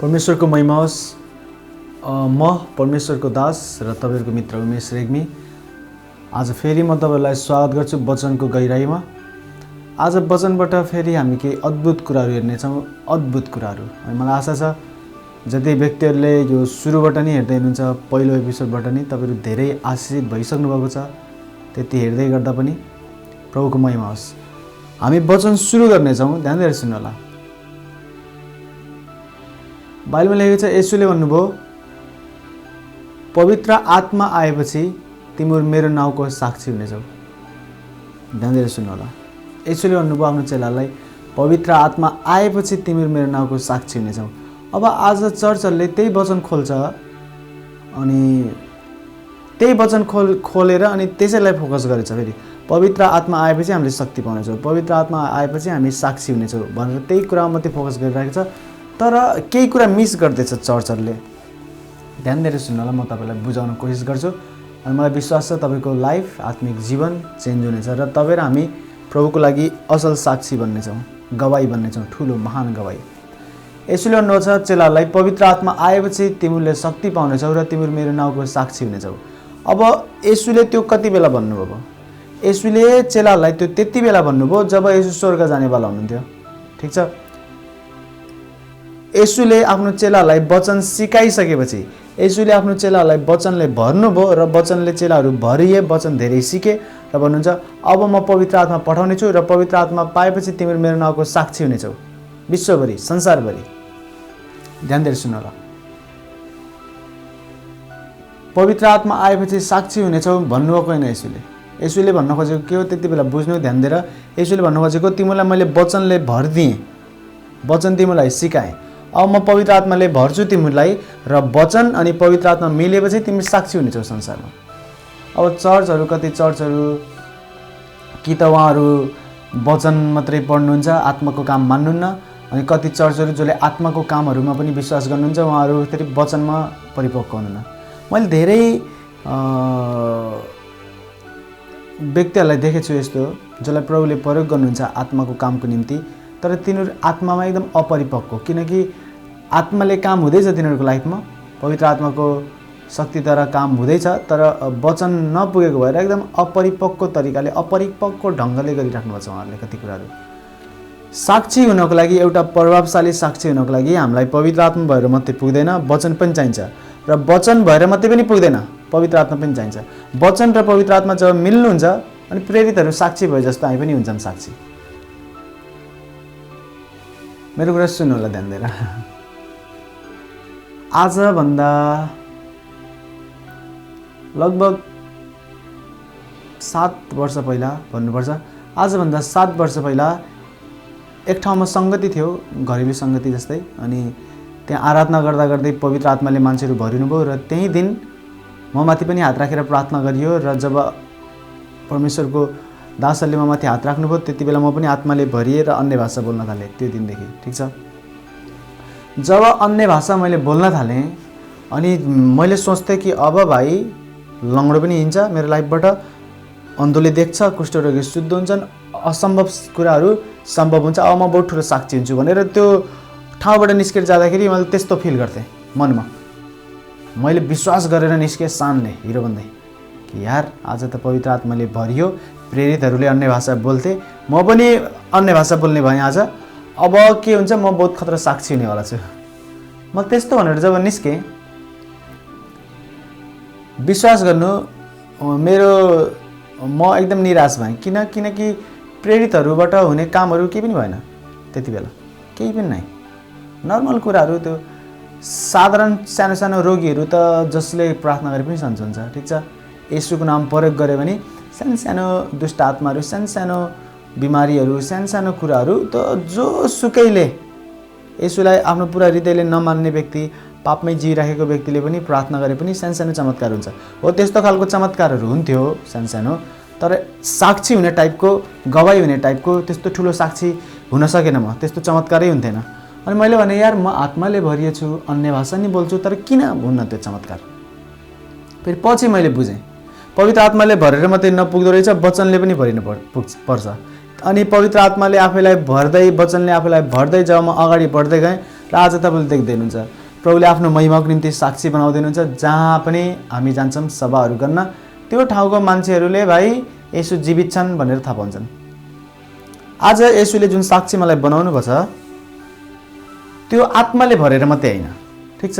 परमेश्वरको महिमा होस्। म परमेश्वरको दास र तपाईहरुको मित्र उमेश रेग्मी। आज फेरि म तपाईहरुलाई स्वागत गर्छु वचनको गहिराईमा। आज वचनबाट फेरि हामी केही अद्भुत कुराहरू हेर्नेछौँ। अद्भुत कुराहरू अनि मलाई आशा छ जति व्यक्तिहरूले यो सुरुबाट नै हेर्दै हुनुहुन्छ, पहिलो एपिसोडबाट नै तपाईहरु धेरै आशीषित भइसक्नु भएको छ। त्यति हेर्दै गर्दा पनि प्रभुको महिमा होस्। हामी वचन सुरु गर्नेछौँ, ध्यान दिएर सुन्नु होला। बाइबलमा लेखेको छ, येशूले भन्नुभयो, पवित्र आत्मा आएपछि तिमीहरू मेरो नाउँको साक्षी हुनेछौ। ध्यान दिएर सुन्नु होला। येशूले भन्नुभयो आफ्नो चेलालाई, पवित्र आत्मा आएपछि तिमीहरू मेरो नाउँको साक्षी हुनेछौ। अब आज चर्चहरूले त्यही वचन खोल्छ अनि त्यही वचन खोलेर अनि त्यसैलाई फोकस गरेछ। फेरि पवित्र आत्मा आएपछि हामीले शक्ति पाउनेछौँ, पवित्र आत्मा आएपछि हामी साक्षी हुनेछौँ भनेर त्यही कुरामा मात्रै फोकस गरिरहेको छ। तर केही कुरा मिस गर्दैछ चर्चहरूले। ध्यान दिएर सुन्नु होला, म तपाईलाई बुझाउन कोसिस गर्छु। अनि मलाई विश्वास छ तपाईको लाइफ, आत्मिक जीवन चेन्ज हुनेछ र तपाईँ र हामी प्रभुको लागि असल साक्षी बन्नेछौँ, गवाई बन्नेछौँ, ठुलो महान गवाई। यसैले भन्नुहुन्छ चेलालाई, पवित्र आत्मा आएपछि तिमीहरूले शक्ति पाउनेछौ र तिमीहरू मेरो नाउँको साक्षी हुनेछौ। अब येशूले त्यो कति बेला भन्नुभयो? येशूले चेलालाई त्यो त्यति बेला भन्नुभयो जब येशू स्वर्ग जानेवाला हुनुहुन्थ्यो। ठिक छ। येशूले आफ्नो चेलालाई वचन सिकाइसकेपछि, येशूले आफ्नो चेलालाई वचनले भर्नुभयो र वचनले चेलाहरू भरिए, वचन धेरै सिके र भन्नुहुन्छ, अब म पवित्र आत्मा पठाउने छु र पवित्र आत्मा पाएपछि तिमीहरू मेरो नाउँको साक्षी हुनेछौ विश्वभरि, संसारभरि। ध्यान दिएर सुन्नु होला। पवित्र आत्मा आएपछि साक्षी हुनेछौ भन्नुभएको होइन येशूले। येशूले भन्न खोजेको के हो त्यति बेला बुझ्नु, ध्यान दिएर। येशूले भन्न खोजेको, तिमीलाई मैले वचनले भरिदिएँ, वचन तिमीलाई सिकाएँ, अब म पवित्र आत्माले भर्छु तिमीलाई र वचन अनि पवित्र आत्मा मिलेपछि तिमी साक्षी हुनेछौ संसारमा। अब चर्चहरू, कति चर्चहरू कि त उहाँहरू वचन मात्रै पढ्नुहुन्छ, आत्माको काम मान्नुहुन्न, अनि कति चर्चहरू जसले आत्माको कामहरूमा पनि विश्वास गर्नुहुन्छ, उहाँहरू फेरि वचनमा परिपक्व हुनुहुन्न। मैले धेरै व्यक्तिहरूलाई देखेको छु यस्तो, जसलाई प्रभुले प्रयोग गर्नुहुन्छ आत्माको कामको निम्ति, तर तिनीहरू आत्मामा एकदम अपरिपक्व, किनकि आत्माले काम हुँदैछ तिनीहरूको लाइफमा, पवित्र आत्माको शक्तिद्वारा काम हुँदैछ, तर वचन नपुगेको भएर एकदम अपरिपक्व तरिकाले, अपरिपक्व ढङ्गले गरिराख्नु भएको छ उहाँहरूले कति कुराहरू। साक्षी हुनको लागि, एउटा प्रभावशाली साक्षी हुनको लागि हामीलाई पवित्र आत्मा भएर मात्रै पुग्दैन, वचन पनि चाहिन्छ, र वचन भएर मात्रै पनि पुग्दैन, पवित्र आत्मा पनि चाहिन्छ। वचन र पवित्र आत्मा जब मिल्नुहुन्छ अनि प्रेरितहरू साक्षी भए जस्तो हामी पनि हुन्छौँ साक्षी। मेरो कुरा सुन्नु होला ध्यान दिएर। आजभन्दा लगभग 7 वर्ष पहिला भन्नुपर्छ, आजभन्दा 7 वर्ष पहिला एक ठाउँमा सङ्गति थियो, घरेलु सङ्गति जस्तै। अनि त्यहाँ आराधना गर्दा गर्दै पवित्र आत्माले मान्छेहरू भरिनुभयो र त्यही दिन म माथि पनि हात राखेर प्रार्थना गरियो र जब परमेश्वरको दासहरूले म माथि हात राख्नुभयो त्यति बेला म पनि आत्माले भरिएर अन्य भाषा बोल्न थालेँ त्यो दिनदेखि। ठिक छ। जब अन्य भाषा मैले बोल्न थालेँ अनि मैले सोच्थेँ कि अब भाइ लङ्गडो पनि हिँड्छ मेरो लाइफबाट, अन्धोले देख्छ, कुष्ठरोगी शुद्ध हुन्छन्, असम्भव कुराहरू सम्भव हुन्छ, अब म बहुत ठुलो साक्षी हुन्छु भनेर त्यो ठाउँबाट निस्केर जाँदाखेरि मैले त्यस्तो फिल गर्थेँ मनमा। मैले विश्वास गरेर निस्केँ सानले, हिरो भन्दै कि यार आज त पवित्र आत्माले भरियो, प्रेरितहरूले अन्य भाषा बोल्थे, म पनि अन्य भाषा बोल्ने भएँ आज, अब के हुन्छ, म बहुत खतरा साक्षी हुनेवाला छु। म त्यस्तो भनेर जब निस्केँ, विश्वास गर्नु म एकदम निराश भएँ। किनकि प्रेरितहरूबाट हुने कामहरू केही पनि भएन त्यति बेला, केही पनि नै। नर्मल कुराहरू, त्यो साधारण सानो सानो रोगीहरू त जसले प्रार्थना गरे पनि सन्चो हुन्छ। ठिक छ। येशूको नाम प्रयोग गऱ्यो भने सानो सानो दुष्ट आत्माहरू, सानो सानो बिमारीहरू, सानो सानो कुराहरू त जो सुकैले येशूलाई आफ्नो पुरा हृदयले नमान्ने व्यक्ति, पापमै जिइराखेको व्यक्तिले पनि प्रार्थना गरे पनि सानो सानो चमत्कार हुन्छ। हो त्यस्तो खालको चमत्कारहरू हुन्थ्यो सानो सानो, तर साक्षी हुने टाइपको, गवाई हुने टाइपको त्यस्तो ठुलो साक्षी हुन सकेन म, त्यस्तो चमत्कारै हुन्थेन। अनि मैले भने यार म आत्माले भरिएछु, अन्य भाषा नि बोल्छु, तर किन हुन्न त्यो चमत्कार? फेरि पछि मैले बुझेँ, पवित्र आत्माले भरेर मात्रै नपुग्दो रहेछ, वचनले पनि भरिनु पर्छ। अनि पवित्र आत्माले आफैलाई भर्दै, वचनले आफैलाई भर्दै जब म अगाडि बढ्दै गएँ र आज तपाईँले देख्दै हुनुहुन्छ प्रभुले आफ्नो महिमाको निम्ति साक्षी बनाउँदै हुनुहुन्छ। जहाँ पनि हामी जान्छौँ सभाहरू गर्न, त्यो ठाउँको मान्छेहरूले भाइ येशू जीवित छन् भनेर थाहा पाउँछन्। आज येशूले जुन साक्षी मलाई बनाउनु भएको छ त्यो आत्माले भरेर मात्रै होइन, ठिक छ,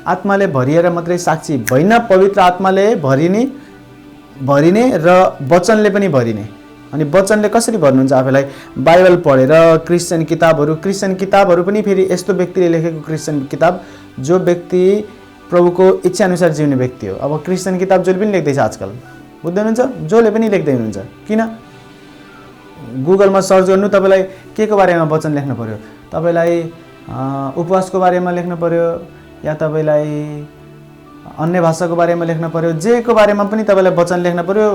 आत्माले भरिएर मात्रै साक्षी होइन, पवित्र आत्माले भरिने र वचनले पनि भरिने। अनि वचनले कसरी भर्नुहुन्छ? आफैलाई बाइबल पढेर, क्रिस्चियन किताबहरू पनि फेरि यस्तो व्यक्तिले लेखेको क्रिस्चियन किताब जो व्यक्ति प्रभुको इच्छा अनुसार जिउने व्यक्ति हो। अब क्रिस्चियन किताब जसले पनि लेख्दैछ आजकल, बुझ्दै हुनुहुन्छ, जसले पनि लेख्दै हुनुहुन्छ। किन? गुगलमा सर्च गर्नु, तपाईँलाई के को बारेमा वचन लेख्नु पर्यो, तपाईँलाई उपवासको बारेमा लेख्नु पर्यो या तपाईँलाई अन्य भाषाको बारेमा लेख्नु पर्यो, जेको बारेमा पनि तपाईँलाई वचन लेख्नु पर्यो,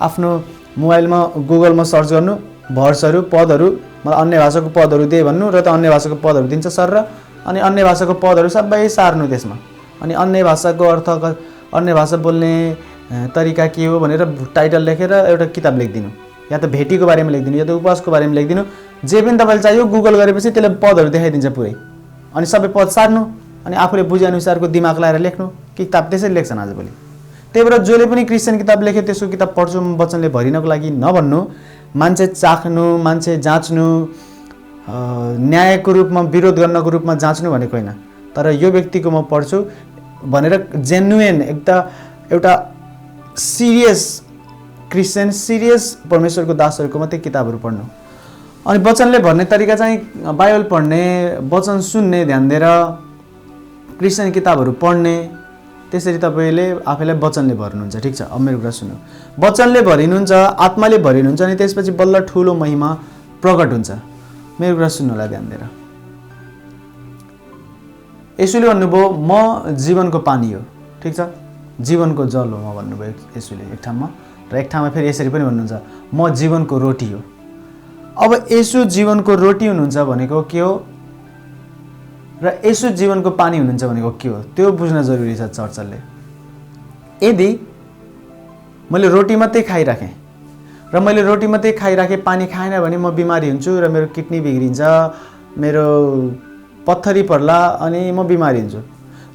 आफ्नो मोबाइलमा गुगलमा सर्च गर्नु, भर्सहरू, पदहरू, मलाई अन्य भाषाको पदहरू दिए भन्नु र त अन्य भाषाको पदहरू दिन्छ सर, र अनि अन्य भाषाको पदहरू सबै सार्नु त्यसमा। अनि अन्य भाषाको अर्थ, अन्य भाषा बोल्ने तरिका के हो भनेर टाइटल लेखेर एउटा किताब लेखिदिनु, या त भेटीको बारेमा लेखिदिनु या त उपवासको बारेमा लेखिदिनु, जे पनि तपाईँलाई चाहियो गुगल गरेपछि त्यसले पदहरू देखाइदिन्छ पुरै। अनि सबै पद सार्नु अनि आफूले बुझेअनुसारको दिमाग लगाएर लेख्नु। किताब त्यसरी लेख्छन् आजभोलि। त्यही भएर जसले पनि क्रिस्चियन किताब लेख्यो त्यसको किताब पढ्छु वचनले भरिनको लागि नभन्नु, मान्छे चाख्नु, मान्छे जाँच्नु, न्यायको रूपमा, विरोध गर्नको रूपमा जाँच्नु भनेको होइन, तर यो व्यक्तिको म पढ्छु भनेर जेन्युन एउटा सिरियस क्रिस्चियन, सिरियस परमेश्वरको दासहरूको मात्रै किताबहरू पढ्नु। अनि वचनले भर्ने तरिका चाहिँ बाइबल पढ्ने, वचन सुन्ने, ध्यान दिएर क्रिस्चियन किताबहरू पढ्ने, त्यसरी तपाईँले आफैलाई वचनले भर्नुहुन्छ। ठिक छ, अब मेरो कुरा सुन्नु। वचनले भरिनुहुन्छ, आत्माले भरिनुहुन्छ, अनि त्यसपछि बल्ल ठुलो महिमा प्रकट हुन्छ। मेरो कुरा सुन्नुलाई ध्यान दिएर। येशूले भन्नुभयो म जीवनको पानी हो, ठिक छ, जीवनको जल हो म भन्नुभयो येशूले एक ठाउँमा, र एक ठाउँमा फेरि यसरी पनि भन्नुहुन्छ म जीवनको रोटी हो। अब येशू जीवनको रोटी हुनुहुन्छ भनेको के हो र येशू जीवनको पानी हुनुहुन्छ भनेको के हो, त्यो बुझ्न जरुरी छ चर्चले। यदि मैले रोटी मात्रै खाइराखेँ र मैले रोटी मात्रै खाइराखेँ, पानी खाएन भने म बिमारी हुन्छु र मेरो किडनी बिग्रिन्छ, मेरो पत्थरी पर्ला अनि म बिमारी हुन्छु।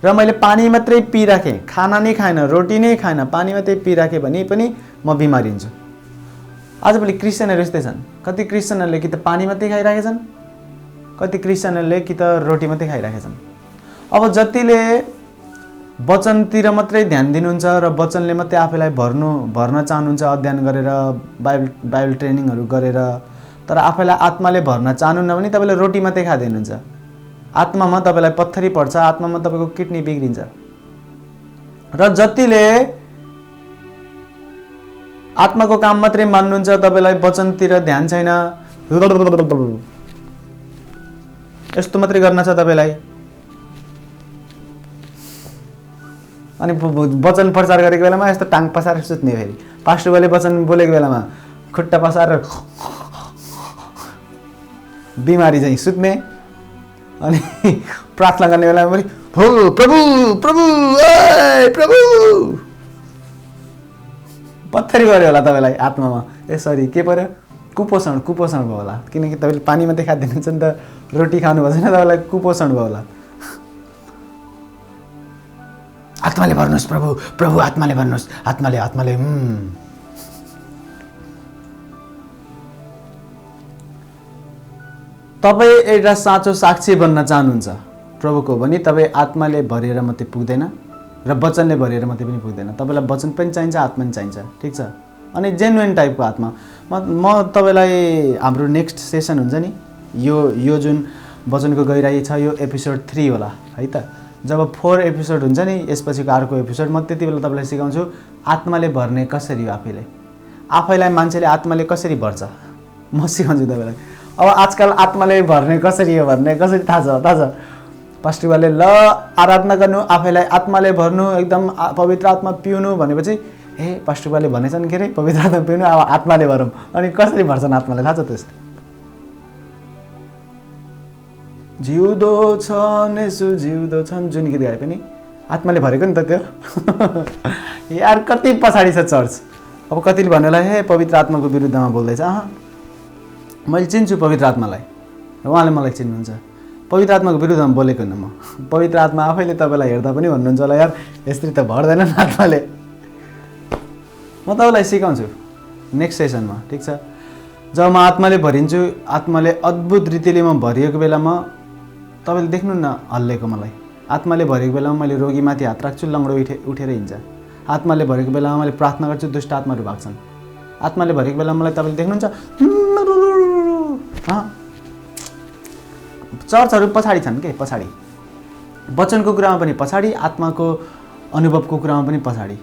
र मैले पानी मात्रै पिइराखेँ, खाना नै खाएन, रोटी नै खाएन, पानी मात्रै पिइराखेँ भने पनि म बिमारी हुन्छु। आजभोलि क्रिस्चियनहरू यस्तै छन्। कति क्रिस्चियनहरूले कि त पानी मात्रै खाइराखेछन्, कति क्रिस्चियनहरूले कि त रोटी मात्रै खाइराखेछन्। अब जतिले वचनतिर मात्रै ध्यान दिनुहुन्छ र वचनले मात्रै आफैलाई भर्न चाहनुहुन्छ, अध्ययन गरेर, बाइबल ट्रेनिङहरू गरेर, तर आफैलाई आत्माले भर्न चाहनुहुन्न भने तपाईँले रोटी मात्रै खाँदै हुनुहुन्छ। आत्मामा तपाईँलाई पत्थरी पर्छ, आत्मामा तपाईँको किडनी बिग्रिन्छ। र जतिले आत्माको काम मात्रै मान्नुहुन्छ, तपाईँलाई वचनतिर ध्यान छैन, यस्तो मात्रै गर्न छ तपाईँलाई, अनि वचन प्रचार गरेको बेलामा यस्तो टाङ पसारेर सुत्ने, फेरि पास्टरले वचन बोलेको बेलामा खुट्टा पसारेर बिमारी चाहिँ सुत्ने, अनि प्रार्थना गर्ने बेलामा पनि हो प्रभु प्रभु ए प्रभु, पत्थरी गऱ्यो होला तपाईँलाई आत्मामा। सरी के पर्यो, कुपोषण भयो होला, किनकि तपाईँले पानी मात्रै खाइदिनुहुन्छ नि त, रोटी खानु भएको छैन, तपाईँलाई कुपोषण भयो होला। आत्माले भर्नुहोस् प्रभु प्रभु, आत्माले भर्नुहोस्, आत्माले। तपाईँ एउटा साँचो साक्षी बन्न चाहनुहुन्छ प्रभुको भने तपाईँ आत्माले भरेर मात्रै पुग्दैन र वचनले भरेर मात्रै पनि पुग्दैन। तपाईँलाई वचन पनि चाहिन्छ, आत्मा पनि चाहिन्छ, ठिक छ। अनि जेन्युन टाइपको आत्मा। म तपाईँलाई हाम्रो नेक्स्ट सेसन हुन्छ नि, यो जुन वचनको गइरहेको छ, यो एपिसोड 3 होला है त। जब 4 एपिसोड हुन्छ नि, यसपछिको अर्को एपिसोड, म त्यति बेला तपाईँलाई सिकाउँछु आत्माले भर्ने कसरी हो, आफैलाई मान्छेले आत्माले कसरी भर्छ, म सिकाउँछु तपाईँलाई। अब आजकल आत्माले भर्ने कसरी हो, थाहा छ। पास्टरले ल आराधना गर्नु, आफैलाई आत्माले भर्नु, एकदम पवित्र आत्मा पिउनु भनेपछि पास्टरले भनेछन् के अरे पवित्र आत्मा पिउनु, अब आत्माले भरौँ। अनि कसरी भर्छन् आत्माले, थाहा छ त्यस्तो? जिउँदो छन् यसो जिउँदो छन् जुन गीत गाए पनि आत्माले भरेको नि त त्यो। यार कति पछाडि छ चर्च। अब कतिले भन्नुलाई हे पवित्र आत्माको विरुद्धमा बोल्दैछ। मैले चिन्छु पवित्र आत्मालाई, उहाँले मलाई चिन्नुहुन्छ। पवित्र आत्माको विरुद्धमा बोलेको हुन्न म। पवित्र आत्मा आफैले तपाईँलाई हेर्दा पनि भन्नुहुन्छ होला यार यसरी त भर्दैन आत्माले। म तपाईँलाई सिकाउँछु नेक्स्ट सेसनमा, ठिक छ? जब म आत्माले भरिन्छु, आत्माले अद्भुत रीतिले म भरिएको बेलामा तपाईँले देख्नुहुन्न हल्लेको मलाई। आत्माले भरेको बेलामा मैले रोगीमाथि हात राख्छु, लङ्गडो उठेर हिँड्छ। आत्माले भरेको बेलामा मैले प्रार्थना गर्छु, दुष्ट आत्माहरू भाग्छन्। आत्माले भरेको बेलामा मलाई तपाईँले देख्नुहुन्छ चर्चहरू पछाडि छन् के, पछाडि वचनको कुरामा पनि पछाडि, आत्माको अनुभवको कुरामा पनि पछाडि,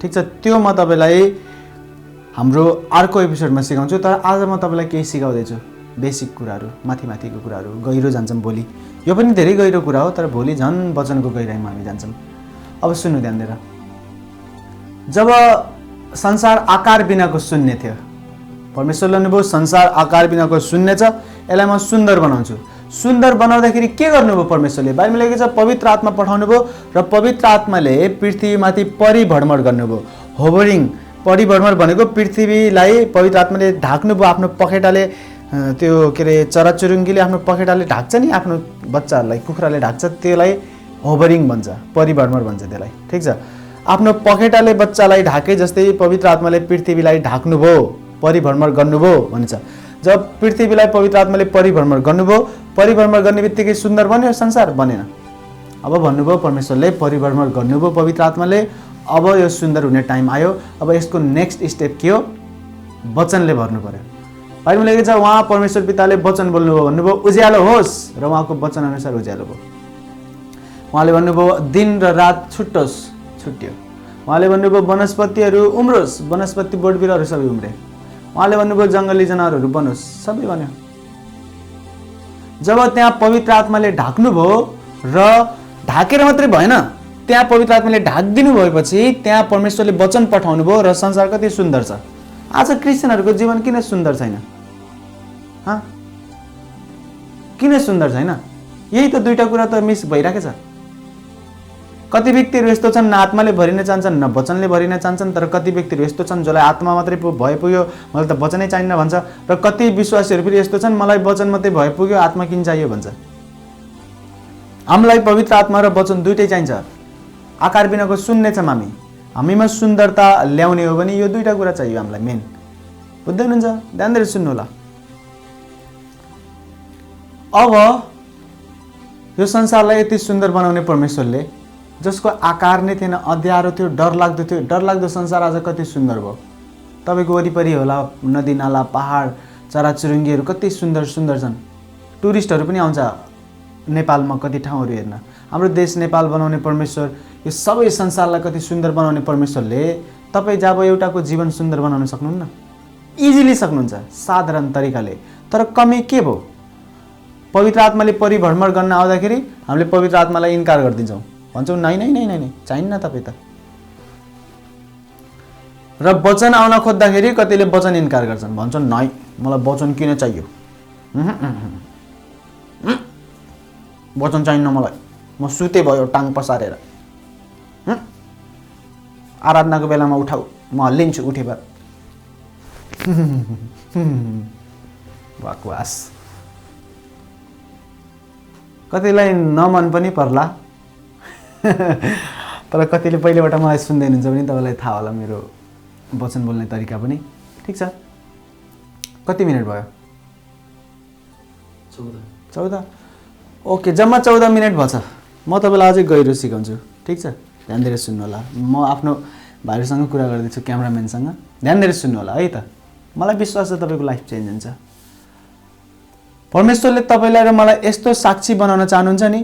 ठिक छ? त्यो म तपाईँलाई हाम्रो अर्को एपिसोडमा सिकाउँछु। तर आज म तपाईँलाई केही सिकाउँदैछु, बेसिक कुराहरू, माथिको कुराहरू। गहिरो जान्छौँ भोलि, यो पनि धेरै गहिरो कुरा हो, तर भोलि झन् वचनको गहिराइमा हामी जान्छौँ। अब सुन्नु ध्यान दिएर। जब संसार आकार बिनाको शून्य थियो, परमेश्वरले भन्नुभयो संसार आकार बिनाको शून्य छ, यसलाई म सुन्दर बनाउँछु। सुन्दर बनाउँदाखेरि के गर्नुभयो परमेश्वरले? बाइबलमा लेखेको छ पवित्र आत्मा पठाउनु भयो र पवित्र आत्माले पृथ्वीमाथि परिभ्रमण गर्नुभयो। होभरिङ, परिभ्रमण भनेको पृथ्वीलाई पवित्र आत्माले ढाक्नुभयो आफ्नो पखेटाले। त्यो के अरे चराचुरुङ्गीले आफ्नो पखेटाले ढाक्छ नि आफ्नो बच्चाहरूलाई, कुखुराले ढाक्छ, त्यसलाई होभरिङ भन्छ, परिभ्रमण भन्छ त्यसलाई, ठिक छ? आफ्नो पखेटाले बच्चालाई ढाके जस्तै पवित्र आत्माले पृथ्वीलाई ढाक्नुभयो, परिभ्रमण गर्नुभयो भन्छ। जब पृथ्वीलाई पवित्र आत्माले परिभ्रमण गर्नुभयो, परिभ्रमण गर्ने बित्तिकै सुन्दर बन्यो संसार? बनेन। अब भन्नुभयो परमेश्वरले परिभ्रमण गर्नुभयो पवित्र आत्माले, अब यो सुन्दर हुने टाइम आयो। अब यसको नेक्स्ट स्टेप के हो? वचनले भर्नु पर्यो। बाइबलमा लेखेको छ उहाँ परमेश्वर पिताले वचन बोल्नुभयो, भन्नुभयो उज्यालो होस्, र उहाँको वचन अनुसार उज्यालो भयो। उहाँले भन्नुभयो दिन र रात छुट्टोस्, छुट्टियो। उहाँले भन्नुभयो वनस्पतिहरू उम्रोस्, वनस्पति बोट बिरुवाहरू सबै उम्रे। उहाँले भन्नुभयो जङ्गली जनावरहरू बनोस्, सबै बन्यो। जब त्यहाँ पवित्र आत्माले ढाक्नुभयो र ढाकेर मात्रै भएन, त्यहाँ पवित्र आत्माले ढाकिदिनु भएपछि त्यहाँ परमेश्वरले वचन पठाउनु भयो र संसार कति सुन्दर छ। आज क्रिस्चियनहरूको जीवन किन सुन्दर छैन? किन सुन्दर छैन? यही त दुईटा कुरा त मिस भइरहेको छ। कति व्यक्तिहरू यस्तो छन् न आत्माले भरिन चाहन्छन् न वचनले भरिन चाहन्छन्, तर कति व्यक्तिहरू यस्तो छन् जसलाई आत्मा मात्रै भए पुग्यो, मलाई त वचनै चाहिन्न भन्छ, र कति विश्वासीहरू फेरि यस्तो छन् मलाई वचन मात्रै भए पुग्यो, आत्मा किन चाहियो भन्छ। हामीलाई पवित्र आत्मा र वचन दुइटै चाहिन्छ। आकार बिनाको शून्य छौँ हामी। हामीमा सुन्दरता ल्याउने हो भने यो दुईटा कुरा चाहियो हामीलाई मेन। बुझ्दै हुनुहुन्छ? ध्यान दिएर सुन्नु होला। अब यो संसारलाई यति सुन्दर बनाउने परमेश्वरले, जसको आकार नै थिएन, अँध्यारो थियो, डरलाग्दो थियो, डरलाग्दो संसार आज कति सुन्दर भयो। तपाईँको वरिपरि होला नदी नाला, पहाड, चराचुरुङ्गीहरू कति सुन्दर सुन्दर छन्। टुरिस्टहरू पनि आउँछ नेपालमा कति ठाउँहरू हेर्न। हाम्रो देश नेपाल बनाउने परमेश्वर, यो सबै संसारलाई कति सुन्दर बनाउने परमेश्वरले तपाईँ जब एउटाको जीवन सुन्दर बनाउन सक्नुहुन्न? इजिली सक्नुहुन्छ, साधारण तरिकाले। तर कमी के भयो? पवित्र आत्माले परिभ्रमण गर्न आउँदाखेरि हामीले पवित्र आत्मालाई इन्कार गरिदिन्छौँ, भन्छौँ नै नै नै नै नै चाहिन्न तपाईँ त। र वचन आउन खोज्दाखेरि कतिले वचन इन्कार गर्छन्, भन्छन् नै मलाई वचन किन चाहियो, वचन चाहिन्न मलाई, म सुते भयो टाङ पसारेर, आराधनाको बेलामा उठाऊ म हल्लिन्छु उठे भएर। बकवास। कतिलाई नमन पनि पर्ला, तर कतिले पहिलेबाट मलाई सुन्दै हुनुहुन्छ भने तपाईँलाई थाहा होला मेरो वचन बोल्ने तरिका पनि। ठिक छ, कति मिनट भयो? 14। ओके, जम्मा 14 मिनट भएछ। म तपाईँलाई अझै गहिरो सिकाउँछु, ठिक छ? ध्यान दिएर सुन्नु होला। म आफ्नो भाइहरूसँग कुरा गर्दैछु, क्यामराम्यानसँग। ध्यान दिएर सुन्नु होला है त। मलाई विश्वास छ तपाईँको लाइफ चेन्ज हुन्छ। परमेश्वरले तपाईँलाई र मलाई यस्तो साक्षी बनाउन चाहनुहुन्छ नि,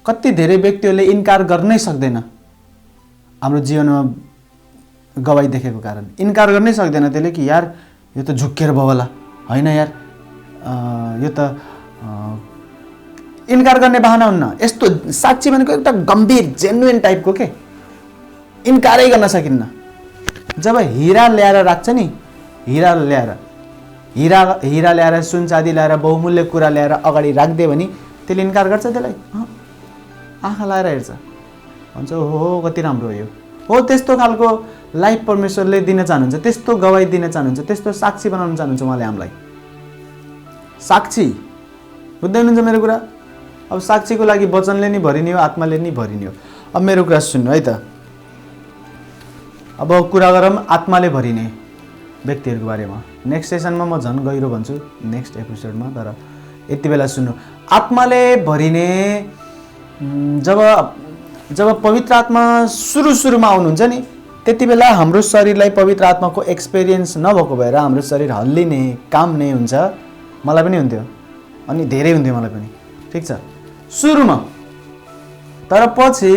कति धेरै व्यक्तिहरूले इन्कार गर्नै सक्दैन हाम्रो जीवनमा गवाई देखेको कारण। इन्कार गर्नै सक्दैन त्यसले कि यार यो त झुक्केर भयो होला, होइन यार यो त इन्कार गर्ने बहाना हुन्न। यस्तो साक्षी भनेको एउटा गम्भीर जेन्युइन टाइपको के, इन्कारै गर्न सकिन्न। जब हिरा ल्याएर राख्छ नि, हिरा ल्याएर सुन चाँदी ल्याएर बहुमूल्य कुरा ल्याएर अगाडि राखिदियो भने त्यसले इन्कार गर्छ? त्यसलाई आँखा लाएर हेर्छ, भन्छ हो कति राम्रो हो यो। हो त्यस्तो खालको लाइफ परमेश्वरले दिन चाहनुहुन्छ, त्यस्तो गवाई दिन चाहनुहुन्छ, त्यस्तो साक्षी बनाउन चाहनुहुन्छ उहाँले हामीलाई। साक्षी बुझ्दै हुनुहुन्छ मेरो कुरा? अब साक्षीको लागि वचनले नि भरिने हो, आत्माले नि भरिने हो। अब मेरो कुरा सुन्नु है त। अब कुरा गरौँ आत्माले भरिने व्यक्तिहरूको बारेमा। नेक्स्ट सेसनमा म झन् गहिरो भन्छु, नेक्स्ट एपिसोडमा। तर यति बेला सुन्नु, आत्माले भरिने जब पवित्र आत्मा सुरुमा आउनुहुन्छ नि, त्यति बेला हाम्रो शरीरलाई पवित्र आत्माको एक्सपिरियन्स नभएको भएर हाम्रो शरीर हल्लिने, काम्ने हुन्छ। मलाई पनि हुन्थ्यो, अनि धेरै हुन्थ्यो मलाई पनि, ठिक छ, सुरुमा। तर पछि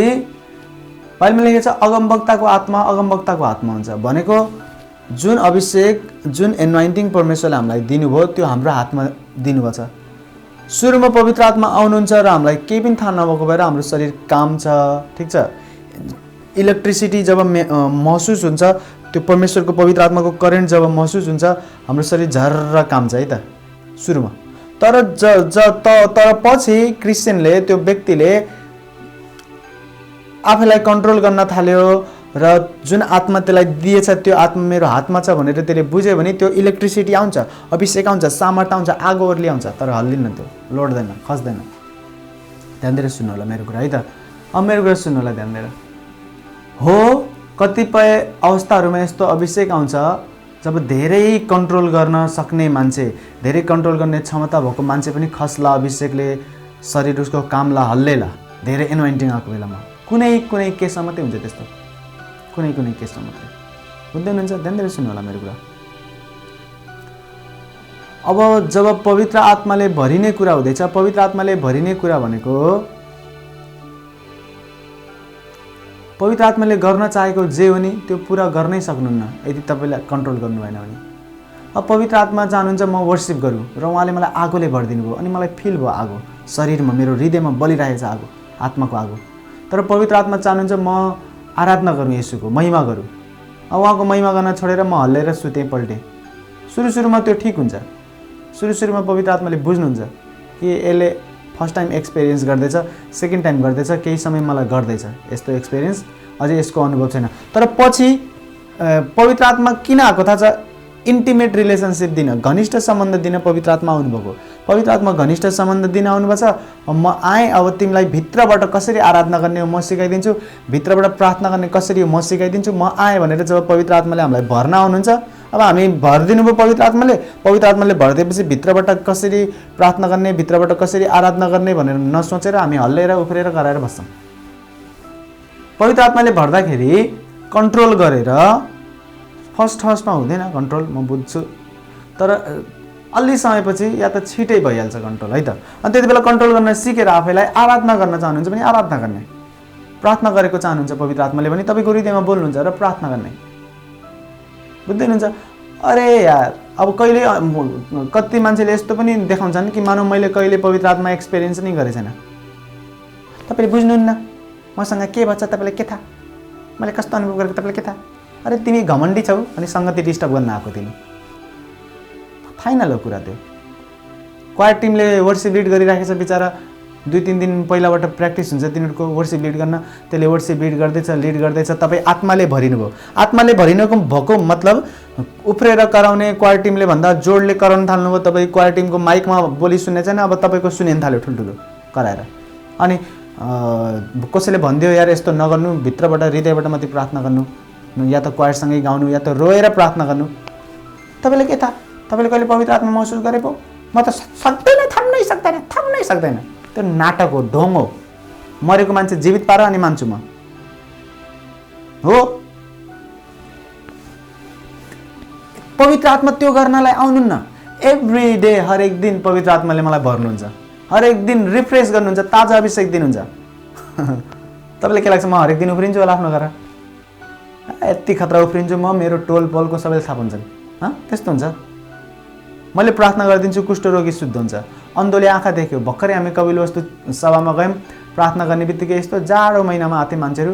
बाइबलमा लेखेको छ अगमवक्ताको आत्मा हुन्छ भनेको जुन अभिषेक, जुन एनोइन्टिङ परमेश्वरले हामीलाई दिनुभयो त्यो हाम्रो हातमा दिनुभएको छ। सुरुमा पवित्र आत्मा आउनुहुन्छ र हामीलाई केही पनि थाहा नभएको भएर हाम्रो शरीर काम छ, ठिक छ। इलेक्ट्रिसिटी जब महसुस हुन्छ, त्यो परमेश्वरको पवित्र आत्माको करेन्ट जब महसुस हुन्छ, हाम्रो शरीर झर्र काम्छ है त सुरुमा। तर पछि क्रिस्चियनले, त्यो व्यक्तिले आफैलाई कन्ट्रोल गर्न थाल्यो र जुन आत्मा त्यसलाई दिएछ त्यो आत्मा मेरो हातमा छ भनेर त्यसले बुझ्यो भने त्यो इलेक्ट्रिसिटी आउँछ, अभिषेक आउँछ, सामर्थ आउँछ, आगो ओर्ली आउँछ, तर हल्लिन्न, त्यो लोड्दैन, खस्दैन। ध्यान दिएर सुन्नु होला मेरो कुरा है त। अब मेरो कुरा सुन्नु होला ध्यान दिएर। हो, कतिपय अवस्थाहरूमा यस्तो अभिषेक आउँछ जब धेरै कन्ट्रोल गर्न सक्ने मान्छे, धेरै कन्ट्रोल गर्ने क्षमता भएको मान्छे पनि खस्ला, अभिषेकले शरीर उसको कामला, हल्लेला, धेरै एनोइन्टिङ आएको बेलामा। कुनै केसमा मात्रै हुन्छ त्यस्तो, कुनै केसमा मात्रै। बुझ्दै हुनुहुन्छ? ध्यान दिएर सुन्नु होला मेरो कुरा। अब जब पवित्र आत्माले भरिने कुरा हुँदैछ, पवित्र आत्माले भरिने कुरा भनेको पवित्र आत्माले गर्न चाहेको जे हो नि त्यो पुरा गर्नै सक्नुहुन्न यदि तपाईँले कन्ट्रोल गर्नु भएन भने। अब पवित्र आत्मा चाहनुहुन्छ म वर्शिप गरौँ र उहाँले मलाई आगोले भरिदिनु भयो, अनि मलाई फिल भयो आगो शरीरमा, मेरो हृदयमा बलिरहेको छ आगो, आत्माको आगो। तर पवित्र आत्मा चाहनुहुन्छ म आराधना गरौँ, येशूको महिमा गरौँ। अब उहाँको महिमा गर्न छोडेर म हल्लेर सुतेँ, पल्टेँ। सुरुमा त्यो ठिक हुन्छ, सुरुमा पवित्र आत्माले बुझ्नुहुन्छ कि यसले फर्स्ट टाइम एक्सपिरियन्स गर्दैछ, सेकेन्ड टाइम गर्दैछ, केही समय मलाई गर्दैछ यस्तो एक्सपिरियन्स, अझै यसको अनुभव छैन। तर पछि पवित्र आत्मा किन आएको थाहा छ? इन्टिमेट रिलेसनसिप दिन, घनिष्ठ सम्बन्ध दिन पवित्र आत्मा आउनुभएको। पवित्र आत्मा घनिष्ठ सम्बन्ध दिन आउनुभएको छ। म आएँ, अब तिमीलाई भित्रबाट कसरी आराधना गर्ने हो म सिकाइदिन्छु, भित्रबाट प्रार्थना गर्ने कसरी हो म सिकाइदिन्छु। म आएँ भनेर जब पवित्र आत्माले हामीलाई भर्न आउनुहुन्छ, अब हामी भरिदिनु भयो पवित्र आत्माले भरिदिएपछि भित्रबाट कसरी प्रार्थना गर्ने, भित्रबाट कसरी आराधना गर्ने भनेर नसोचेर हामी हल्लेर उफ्रेर गराएर बस्छौँ। पवित्र आत्माले भर्दाखेरि कन्ट्रोल गरेर, फर्स्टमा हुँदैन कन्ट्रोल, म बुझ्छु, तर अलि समयपछि या त छिटै भइहाल्छ कन्ट्रोल है त। अनि त्यति बेला कन्ट्रोल गर्न सिकेर आफैलाई आराधना गर्न चाहनुहुन्छ भने आराधना गर्ने, प्रार्थना गरेको चाहनुहुन्छ पवित्र आत्माले भने तपाईँको हृदयमा बोल्नुहुन्छ र प्रार्थना गर्ने। बुझ्दै हुनुहुन्छ? अरे यार, अब कहिले कति मान्छेले यस्तो पनि देखाउँछन् कि मानव मैले कहिले पवित्र आत्मा एक्सपिरियन्स नै गरेको छैन। तपाईँले बुझ्नुहुन्न मसँग के भन्छ, तपाईँलाई के थाहा, मैले कस्तो अनुभव गरेको तपाईँलाई के थाहा? अरे तिमी घमण्डी छौ अनि सङ्गति डिस्टर्ब गर्न आएको, तिमी फाइनल हो कुरा त्यो। क्वायर टिमले वर्शिप लिड गरिराखेको छ, बिचरा 2-3 दिन पहिलाबाट प्र्याक्टिस हुन्छ तिनीहरूको वर्शिप लिड गर्न, त्यसले वर्शिप लिड गर्दैछ। तपाईँ आत्माले भरिनुभयो, आत्माले भरिनुको भएको मतलब उफ्रेर कराउने, क्वायर टिमले भन्दा जोडले कराउन थाल्नुभयो। तपाईँ क्वायर टिमको माइकमा बोली सुन्ने छैन, अब तपाईँको सुनिन थाल्यो ठुल्ठुलो कराएर। अनि कसैले भनिदियो यार यस्तो नगर्नु, भित्रबाट हृदयबाट मात्रै प्रार्थना गर्नु, या त क्वायरसँगै गाउनु या त रोएर प्रार्थना गर्नु। तपाईँले के थाहा? तपाईँले कहिले पवित्र आत्मा महसुस गरे पो? म त थम्नै सक्दैन। त्यो नाटक हो, ढोङ हो। मरेको मान्छे जीवित पार अनि मान्छु म हो। पवित्र आत्मा त्यो गर्नलाई आउनुहुन्न। एभ्री डे, हरेक दिन पवित्र आत्माले मलाई भर्नुहुन्छ, हरेक दिन रिफ्रेस गर्नुहुन्छ, ताजा अभिषेक दिनुहुन्छ। तपाईँले के लाग्छ म हरेक दिन उफ्रिन्छु होला आफ्नो घर? यति खतरा उफ्रिन्छु म, मेरो टोल पोलको सबैले थाहा हुन्छन्। त्यस्तो हुन्छ। मैले प्रार्थना गरिदिन्छु, कुष्ठरोगी शुद्ध हुन्छ, अन्धोले आँखा देख्यो। भर्खरै हामी कपिलवस्तु सभामा गयौँ, प्रार्थना गर्ने बित्तिकै यस्तो जाडो महिनामा आते मान्छेहरू,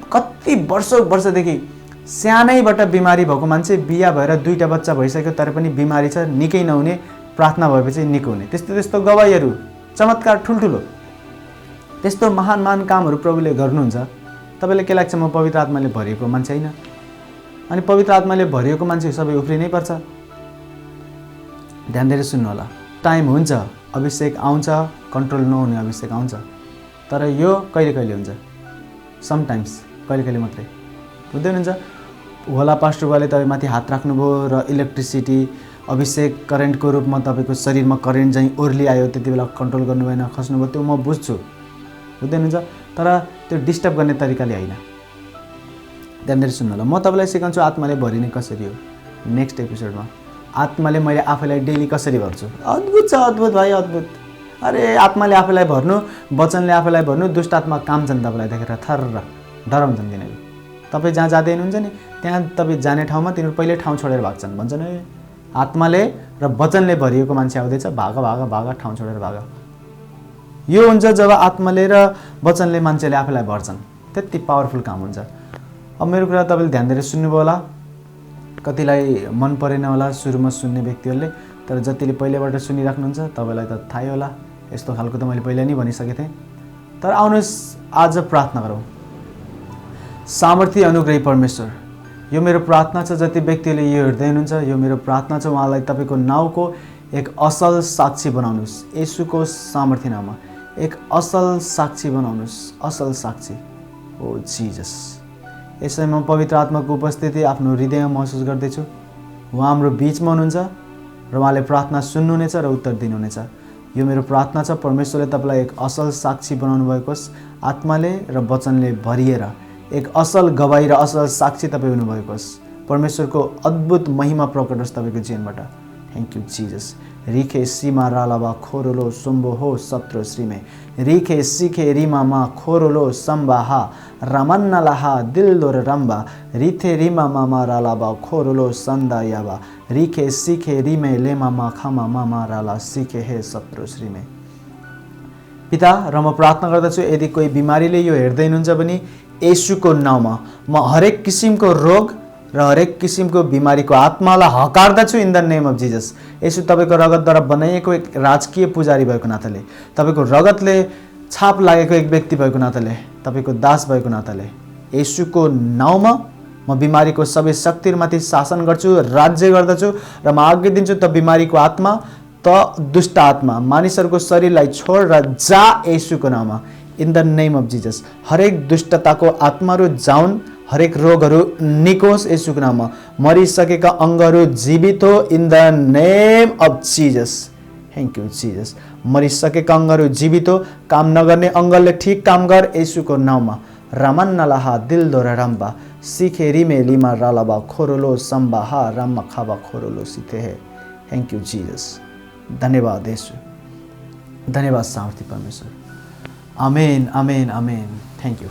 कति वर्षदेखि सानैबाट बिमारी भएको मान्छे, बिहा भएर 2टा बच्चा भइसक्यो तर पनि बिमारी छ, निकै नहुने, प्रार्थना भएपछि निकै हुने, त्यस्तो गवाईहरू, चमत्कार ठुल्ठुलो, त्यस्तो महान कामहरू प्रभुले गर्नुहुन्छ। तपाईँलाई के लाग्छ म पवित्र आत्माले भरिएको मान्छे होइन? अनि पवित्र आत्माले भरिएको मान्छे सबै उफ्रिनै पर्छ। ध्यान दिएर सुन्नु होला। टाइम हुन्छ अभिषेक आउँछ, कन्ट्रोल नहुने अभिषेक आउँछ। तर यो कहिले कहिले हुन्छ, समटाइम्स, कहिले कहिले मात्रै। बुझ्दै हुनुहुन्छ? होला पास्टर बाले तपाईँमाथि हात राख्नुभयो र इलेक्ट्रिसिटी अभिषेक करेन्टको रूपमा तपाईँको शरीरमा करेन्ट चाहिँ ओर्ली आयो, त्यति बेला कन्ट्रोल गर्नु भएन, खस्नुभयो, त्यो म बुझ्छु। बुझ्दै हुनुहुन्छ? तर त्यो डिस्टर्ब गर्ने तरिकाले होइन। ध्यानले सुन्नु ल, म तपाईँलाई सिकाउँछु आत्माले भरिने कसरी हो। नेक्स्ट एपिसोडमा आत्माले मैले आफैलाई डेली कसरी भर्छु। अद्भुत छ, अद्भुत भाइ, अद्भुत। अरे आत्माले आफैलाई भर्नु, वचनले आफैलाई भर्नु, दुष्ट आत्मा काम छन् तपाईँलाई देखेर थर्र डराउँछन् तिनीहरू। तपाईँ जहाँ जाँदै हुनुहुन्छ नि त्यहाँ तपाईँ जाने ठाउँमा तिनीहरू पहिले ठाउँ छोडेर भाग्छन्। भन्छन् ए आत्माले र वचनले भरिएको मान्छे आउँदैछ, भाग भाग भाग, ठाउँ छोडेर भाग। यो हुन्छ जब आत्माले र वचनले मान्छेले आफैलाई भर्छन्, त्यति पावरफुल काम हुन्छ। अब मेरो कुरा तपाईँले ध्यान दिएर सुन्नुभयो होला, कतिलाई मन परेन होला सुरुमा सुन्ने व्यक्तिहरूले, तर जतिले पहिलेबाट सुनिराख्नुहुन्छ तपाईँलाई त थाहै होला। यस्तो खालको त मैले पहिला नै भनिसकेको थिएँ। तर आउनुहोस् आज प्रार्थना गरौँ। सामर्थ्य अनुग्रही परमेश्वर, यो मेरो प्रार्थना छ, जति व्यक्तिले यो हेर्दै हुनुहुन्छ यो मेरो प्रार्थना छ, उहाँलाई तपाईँको नाउँको एक असल साक्षी बनाउनुहोस्। येशूको सामर्थ्य नाममा एक असल साक्षी बनाउनुहोस्, असल साक्षी। ओ जिजस, यसैमा पवित्र आत्माको उपस्थिति आफ्नो हृदयमा महसुस गर्दैछु। उहाँ हाम्रो बिचमा हुनुहुन्छ र उहाँले प्रार्थना सुन्नुहुनेछ र उत्तर दिनुहुनेछ। यो मेरो प्रार्थना छ, परमेश्वरले तपाईँलाई एक असल साक्षी बनाउनु भएको होस्। आत्माले र वचनले भरिएर एक असल गवाई र असल साक्षी तपाईँ हुनुभएको होस्। परमेश्वरको अद्भुत महिमा प्रकट होस् तपाईँको जीवनबाट। Thank you Jesus. रिखे सीमा रालाबा खोरोलो सुम्बो हो सत्रो श्रीमे, रिखे सिखे रिमा मा खोरोलो सम्बाहा रमन्नलाहा दिलदोर रम्बा, रिथे रिमा मामा रालाबा खोरोलो संदा याबा, रिखे सिखे रिमे लेमा मा खामा मामा राला सिखे हे सत्रो श्रीमे। पिता, र म प्रार्थना गर्दछु यदि कोही बिमारीले यो हेर्दै हुनुहुन्छ भने येशूको नाउँमा म हरेक किसिमको रोग र हरेक किसिमको बिमारीको आत्मालाई हकार्दछु in the name of Jesus. Yeshu तपाईँको रगतद्वारा बनाइएको एक राजकीय पुजारी भएको नाताले, तपाईँको रगतले छाप लागेको एक व्यक्ति भएको नाताले, तपाईँको दास भएको नाताले येशूको नाउँमा म बिमारीको सबै शक्तिहरूमाथि शासन गर्छु, राज्य गर्दछु र म आज्ञा दिन्छु त बिमारीको आत्मा, त दुष्ट आत्मा मानिसहरूको शरीरलाई छोड र जा येशूको नाममा in the name of Jesus. हरेक दुष्टताको आत्माहरू जाउन्, हरेक रोगहरू निकोस् येशूको नाममा। मरिसकेका अङ्गहरू जीवित हो in the name of Jesus. Thank you Jesus. मरिसकेका अङ्गहरू जीवित हो, काम नगर्ने अङ्गले ठिक काम गर येशूको नाममा। रमन्नलाहा दिलदोरा रम्बा, सिखे रिमे लिमा रालाबा खोरोलो सम्बा हा राम्मा खाबा खोरोलो सिथे है। Thank you Jesus. धन्यवाद येशू, धन्यवाद सामर्थ्य परमेश्वर। Amen, amen, amen. Thank you.